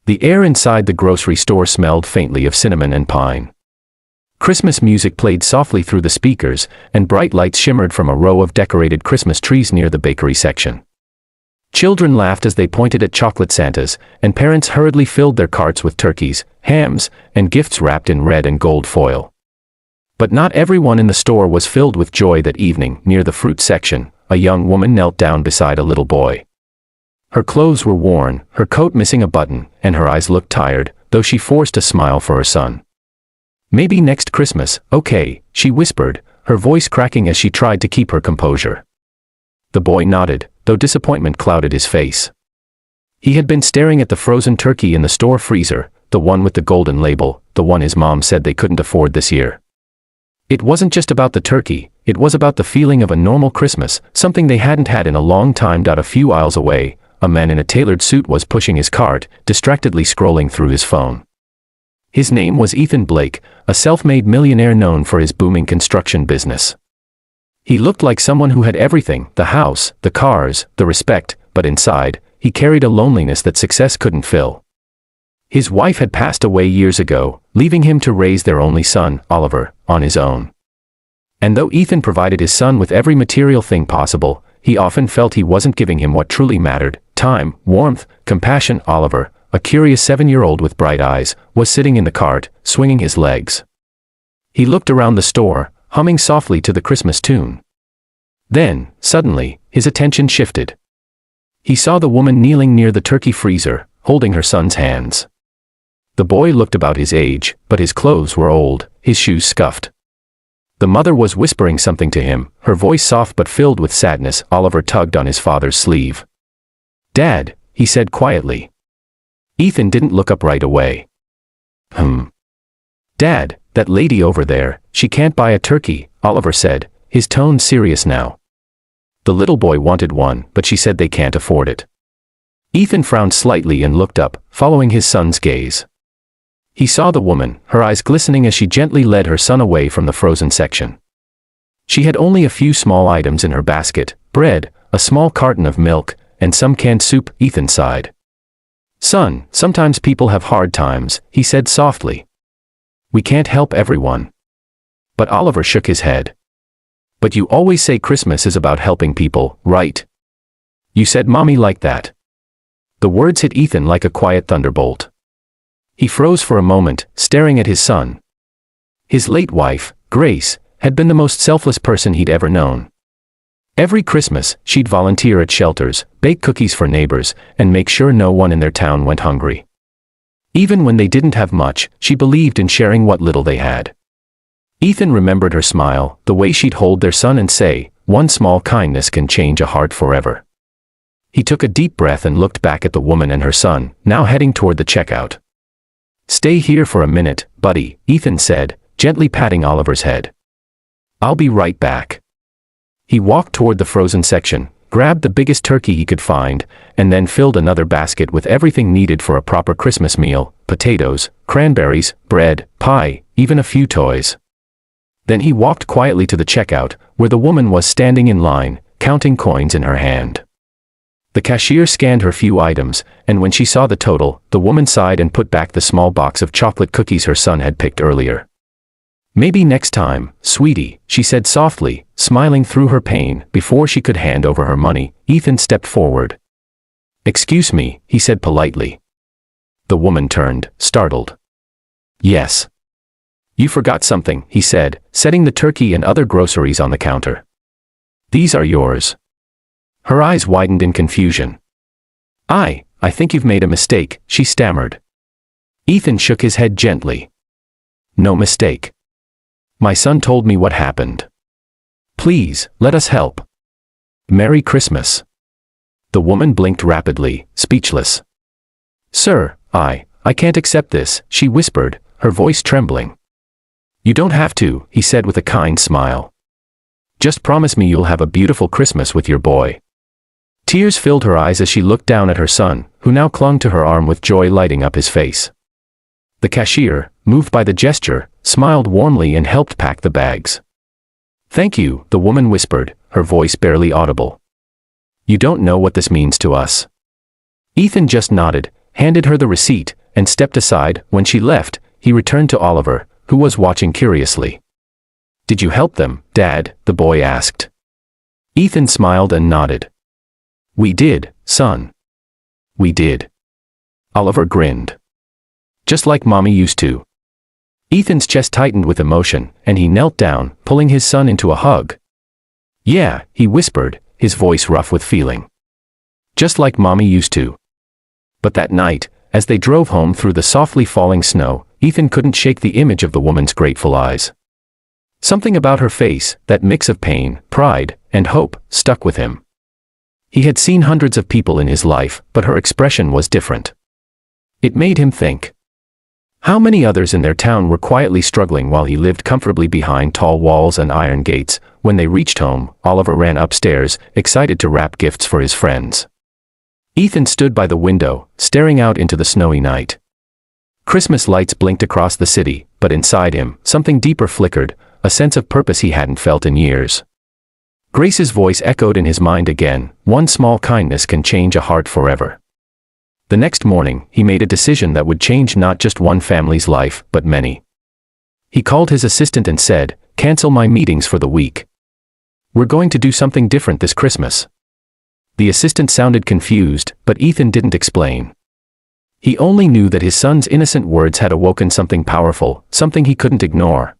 The air inside the grocery store smelled faintly of cinnamon and pine. Christmas music played softly through the speakers, and bright lights shimmered from a row of decorated Christmas trees near the bakery section. Children laughed as they pointed at chocolate Santas, and parents hurriedly filled their carts with turkeys, hams, and gifts wrapped in red and gold foil. But not everyone in the store was filled with joy that evening. Near the fruit section, a young woman knelt down beside a little boy. Her clothes were worn, her coat missing a button, and her eyes looked tired, though she forced a smile for her son. "Maybe next Christmas, okay," she whispered, her voice cracking as she tried to keep her composure. The boy nodded, though disappointment clouded his face. He had been staring at the frozen turkey in the store freezer, the one with the golden label, the one his mom said they couldn't afford this year. It wasn't just about the turkey, it was about the feeling of a normal Christmas, something they hadn't had in a long time. A few aisles away, a man in a tailored suit was pushing his cart, distractedly scrolling through his phone. His name was Ethan Blake, a self-made millionaire known for his booming construction business. He looked like someone who had everything: the house, the cars, the respect, but inside, he carried a loneliness that success couldn't fill. His wife had passed away years ago, leaving him to raise their only son, Oliver, on his own. And though Ethan provided his son with every material thing possible, he often felt he wasn't giving him what truly mattered: time, warmth, compassion. Oliver, a curious 7-year-old with bright eyes, was sitting in the cart, swinging his legs. He looked around the store, humming softly to the Christmas tune. Then, suddenly, his attention shifted. He saw the woman kneeling near the turkey freezer, holding her son's hands. The boy looked about his age, but his clothes were old, his shoes scuffed. The mother was whispering something to him, her voice soft but filled with sadness. Oliver tugged on his father's sleeve. "Dad," he said quietly. Ethan didn't look up right away. "Dad, that lady over there, she can't buy a turkey," Oliver said, his tone serious now. "The little boy wanted one, but she said they can't afford it." Ethan frowned slightly and looked up, following his son's gaze. He saw the woman, her eyes glistening as she gently led her son away from the frozen section. She had only a few small items in her basket: bread, a small carton of milk, and some canned soup. Ethan sighed. "Son, sometimes people have hard times," he said softly. "We can't help everyone." But Oliver shook his head. "But you always say Christmas is about helping people, right? You said Mommy like that." The words hit Ethan like a quiet thunderbolt. He froze for a moment, staring at his son. His late wife, Grace, had been the most selfless person he'd ever known. Every Christmas, she'd volunteer at shelters, bake cookies for neighbors, and make sure no one in their town went hungry. Even when they didn't have much, she believed in sharing what little they had. Ethan remembered her smile, the way she'd hold their son and say, "One small kindness can change a heart forever." He took a deep breath and looked back at the woman and her son, now heading toward the checkout. "Stay here for a minute, buddy," Ethan said, gently patting Oliver's head. "I'll be right back." He walked toward the frozen section, grabbed the biggest turkey he could find, and then filled another basket with everything needed for a proper Christmas meal: potatoes, cranberries, bread, pie, even a few toys. Then he walked quietly to the checkout, where the woman was standing in line, counting coins in her hand. The cashier scanned her few items, and when she saw the total, the woman sighed and put back the small box of chocolate cookies her son had picked earlier. "Maybe next time, sweetie," she said softly, smiling through her pain. Before she could hand over her money, Ethan stepped forward. "Excuse me," he said politely. The woman turned, startled. "Yes. You forgot something," he said, setting the turkey and other groceries on the counter. "These are yours." Her eyes widened in confusion. I think you've made a mistake," she stammered. Ethan shook his head gently. "No mistake. My son told me what happened. Please, let us help. Merry Christmas." The woman blinked rapidly, speechless. "Sir, I can't accept this," she whispered, her voice trembling. "You don't have to," he said with a kind smile. "Just promise me you'll have a beautiful Christmas with your boy." Tears filled her eyes as she looked down at her son, who now clung to her arm with joy lighting up his face. The cashier, moved by the gesture, smiled warmly and helped pack the bags. "Thank you," the woman whispered, her voice barely audible. "You don't know what this means to us." Ethan just nodded, handed her the receipt, and stepped aside. When she left, he returned to Oliver, who was watching curiously. "Did you help them, Dad?" the boy asked. Ethan smiled and nodded. "We did, son. We did." Oliver grinned. "Just like Mommy used to." Ethan's chest tightened with emotion, and he knelt down, pulling his son into a hug. "Yeah," he whispered, his voice rough with feeling. "Just like Mommy used to." But that night, as they drove home through the softly falling snow, Ethan couldn't shake the image of the woman's grateful eyes. Something about her face, that mix of pain, pride, and hope, stuck with him. He had seen hundreds of people in his life, but her expression was different. It made him think. How many others in their town were quietly struggling while he lived comfortably behind tall walls and iron gates? When they reached home, Oliver ran upstairs, excited to wrap gifts for his friends. Ethan stood by the window, staring out into the snowy night. Christmas lights blinked across the city, but inside him, something deeper flickered, a sense of purpose he hadn't felt in years. Grace's voice echoed in his mind again, "One small kindness can change a heart forever." The next morning, he made a decision that would change not just one family's life, but many. He called his assistant and said, "Cancel my meetings for the week. We're going to do something different this Christmas." The assistant sounded confused, but Ethan didn't explain. He only knew that his son's innocent words had awoken something powerful, something he couldn't ignore.